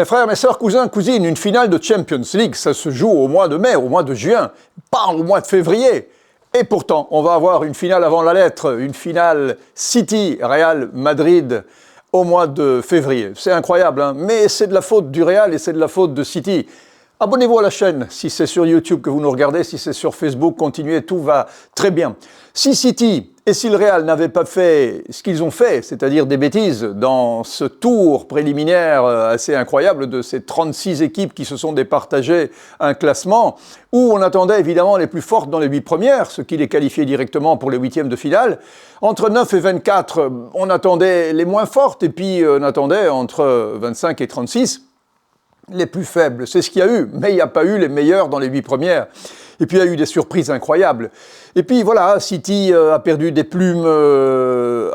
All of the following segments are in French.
Mes frères, mes sœurs, cousins, cousines, une finale de Champions League, ça se joue au mois de mai, au mois de juin, pas au mois de février. Et pourtant, on va avoir une finale avant la lettre, une finale City-Real Madrid au mois de février. C'est incroyable, hein, mais c'est de la faute du Real et c'est de la faute de City. Abonnez-vous à la chaîne si c'est sur YouTube que vous nous regardez, si c'est sur Facebook, continuez, tout va très bien. Si City et si le Real n'avaient pas fait ce qu'ils ont fait, c'est-à-dire des bêtises, dans ce tour préliminaire assez incroyable de ces 36 équipes qui se sont départagées un classement, où on attendait évidemment les plus fortes dans les 8 premières, ce qui les qualifiait directement pour les huitièmes de finale, entre 9 et 24, on attendait les moins fortes, et puis on attendait entre 25 et 36, les plus faibles. C'est ce qu'il y a eu, mais il n'y a pas eu les meilleurs dans les 8 premières. Et puis il y a eu des surprises incroyables. Et puis voilà, City a perdu des plumes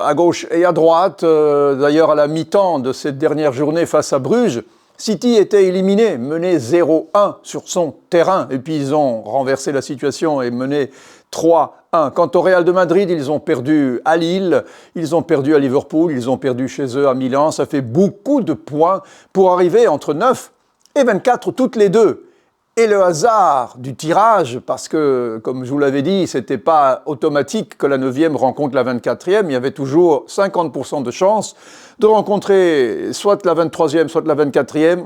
à gauche et à droite. D'ailleurs, à la mi-temps de cette dernière journée face à Bruges, City était éliminé, mené 0-1 sur son terrain. Et puis ils ont renversé la situation et mené 3-1. Quant au Real de Madrid, ils ont perdu à Lille, ils ont perdu à Liverpool, ils ont perdu chez eux à Milan. Ça fait beaucoup de points pour arriver entre 9 et 24 toutes les deux. Et le hasard du tirage, parce que, comme je vous l'avais dit, c'était pas automatique que la 9e rencontre la 24e, il y avait toujours 50% de chances de rencontrer soit la 23e, soit la 24e,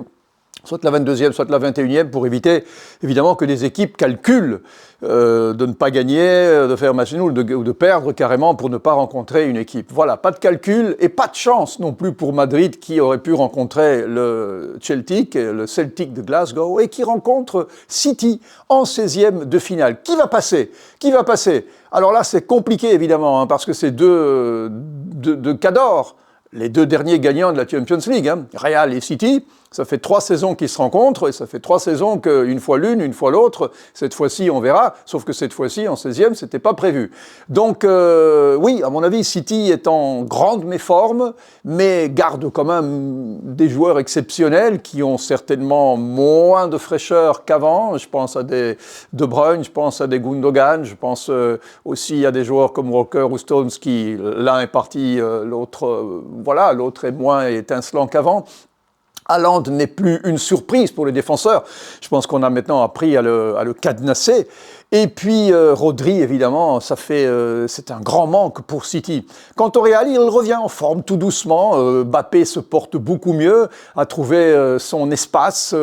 soit la 22e, soit la 21e, pour éviter évidemment que des équipes calculent de ne pas gagner, de faire match nul ou de perdre carrément pour ne pas rencontrer une équipe. Voilà, pas de calcul et pas de chance non plus pour Madrid qui aurait pu rencontrer le Celtic de Glasgow et qui rencontre City en 16e de finale. Qui va passer? Qui va passer? Alors là, c'est compliqué évidemment, hein, parce que c'est deux cadors. Les deux derniers gagnants de la Champions League, hein, Real et City, ça fait 3 saisons qu'ils se rencontrent et ça fait 3 saisons qu'une fois l'une, une fois l'autre, cette fois-ci on verra, sauf que cette fois-ci en 16e, c'était pas prévu. Donc oui, à mon avis, City est en grande méforme, mais garde quand même des joueurs exceptionnels qui ont certainement moins de fraîcheur qu'avant. Je pense à des De Bruyne, je pense à des Gundogan, je pense aussi à des joueurs comme Walker ou Stones qui, l'un est parti, l'autre, voilà, l'autre est moins étincelant qu'avant. Haaland n'est plus une surprise pour les défenseurs. Je pense qu'on a maintenant appris à le cadenasser. Et puis Rodri, évidemment, c'est un grand manque pour City. Quant au Real, il revient en forme tout doucement. Mbappé se porte beaucoup mieux, a trouvé son espace,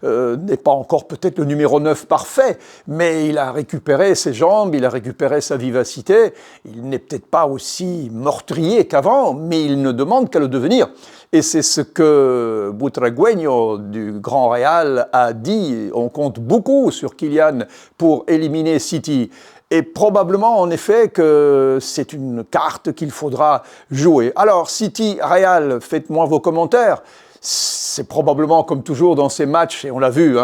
n'est pas encore peut-être le numéro 9 parfait, mais il a récupéré ses jambes, il a récupéré sa vivacité. Il n'est peut-être pas aussi meurtrier qu'avant, mais il ne demande qu'à le devenir. Et c'est ce que Butragueño du Grand Real a dit. On compte beaucoup sur Kylian pour éliminer City. Et probablement, en effet, que c'est une carte qu'il faudra jouer. Alors, City-Real, faites-moi vos commentaires. C'est probablement comme toujours dans ces matchs, et on l'a vu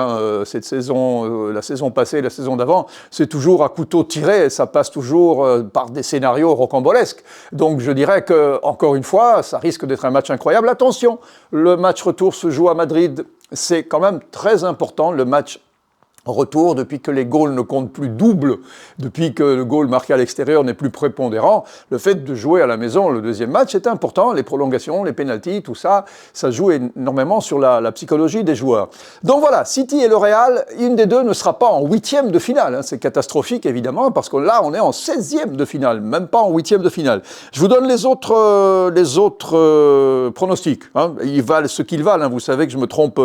cette saison, la saison passée, la saison d'avant, c'est toujours à couteau tiré, ça passe toujours par des scénarios rocambolesques. Donc je dirais que, encore une fois, ça risque d'être un match incroyable. Attention, le match retour se joue à Madrid, c'est quand même très important, le match retour, depuis que les goals ne comptent plus double, depuis que le goal marqué à l'extérieur n'est plus prépondérant, le fait de jouer à la maison le deuxième match est important, les prolongations, les pénaltys, tout ça, ça joue énormément sur la psychologie des joueurs. Donc voilà, City et le Real, une des deux ne sera pas en 8e de finale, hein. C'est catastrophique évidemment, parce que là on est en 16e de finale, même pas en 8e de finale. Je vous donne les autres pronostics, hein. Ils valent ce qu'ils valent, hein. Vous savez que je me trompe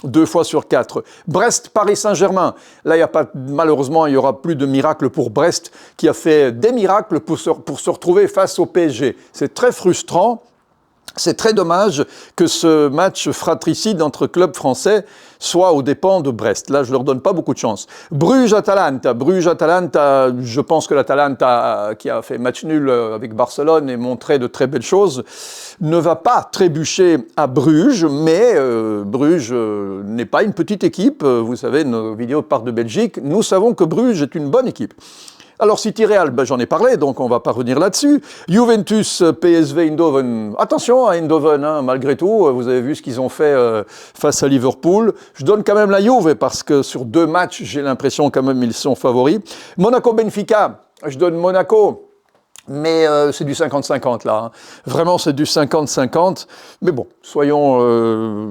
2 fois sur 4. Brest, Paris Saint-Germain. Là, malheureusement, il n'y aura plus de miracle pour Brest, qui a fait des miracles pour se retrouver face au PSG. C'est très frustrant. C'est très dommage que ce match fratricide entre clubs français soit aux dépens de Brest. Là, je ne leur donne pas beaucoup de chance. Bruges-Atalanta, je pense que l'Atalanta, qui a fait match nul avec Barcelone et montré de très belles choses, ne va pas trébucher à Bruges, mais Bruges n'est pas une petite équipe. Vous savez, nos vidéos partent de Belgique. Nous savons que Bruges est une bonne équipe. Alors City-Real, j'en ai parlé, donc on ne va pas revenir là-dessus. Juventus-PSV Eindhoven. Attention à Eindhoven, hein, malgré tout, vous avez vu ce qu'ils ont fait face à Liverpool. Je donne quand même la Juve, parce que sur 2 matchs, j'ai l'impression quand même ils sont favoris. Monaco-Benfica, je donne Monaco. Mais c'est du 50-50 là. Hein. Vraiment, c'est du 50-50. Mais bon, soyons...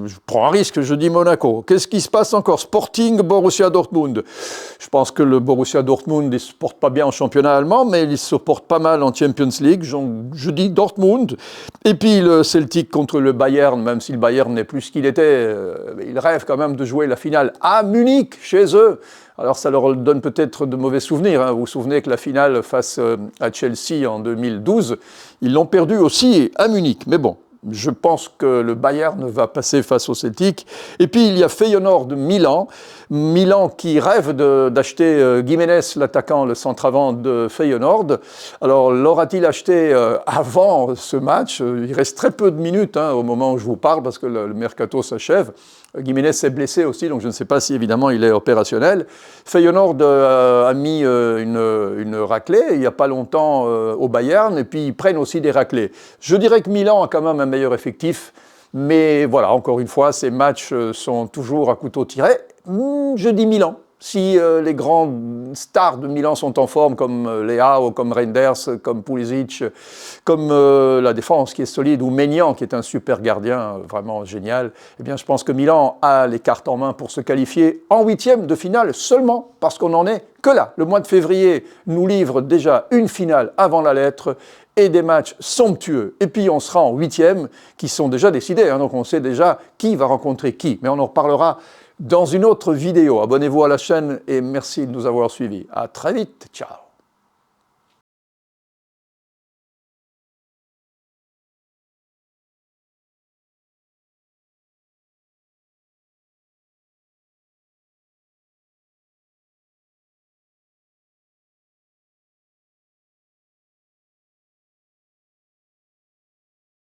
je prends un risque, je dis Monaco. Qu'est-ce qui se passe encore? Sporting, Borussia Dortmund. Je pense que le Borussia Dortmund ne se porte pas bien en championnat allemand, mais il se porte pas mal en Champions League. Je dis Dortmund. Et puis le Celtic contre le Bayern, même si le Bayern n'est plus ce qu'il était, il rêve quand même de jouer la finale à Munich, chez eux. Alors ça leur donne peut-être de mauvais souvenirs. Hein. Vous vous souvenez que la finale face à Chelsea en 2012, ils l'ont perdue aussi à Munich. Mais bon, je pense que le Bayern va passer face au Celtic. Et puis il y a Feyenoord de Milan. Milan qui rêve d'acheter Giménez, l'attaquant, le centre-avant de Feyenoord. Alors l'aura-t-il acheté avant ce match? Il reste très peu de minutes hein, au moment où je vous parle parce que le mercato s'achève. Giménez s'est blessé aussi, donc je ne sais pas si évidemment il est opérationnel. Feyenoord a mis une raclée il n'y a pas longtemps au Bayern, et puis ils prennent aussi des raclées. Je dirais que Milan a quand même un meilleur effectif, mais voilà, encore une fois, ces matchs sont toujours à couteau tiré. Je dis Milan. Si les grandes stars de Milan sont en forme, comme Leao, comme Reinders, comme Pulisic, comme la défense qui est solide, ou Maignan qui est un super gardien, vraiment génial, eh bien je pense que Milan a les cartes en main pour se qualifier en huitième de finale seulement parce qu'on n'en est que là. Le mois de février nous livre déjà une finale avant la lettre et des matchs somptueux. Et puis on sera en huitième qui sont déjà décidés, hein, donc on sait déjà qui va rencontrer qui. Mais on en reparlera dans une autre vidéo. Abonnez-vous à la chaîne et merci de nous avoir suivis. À très vite. Ciao.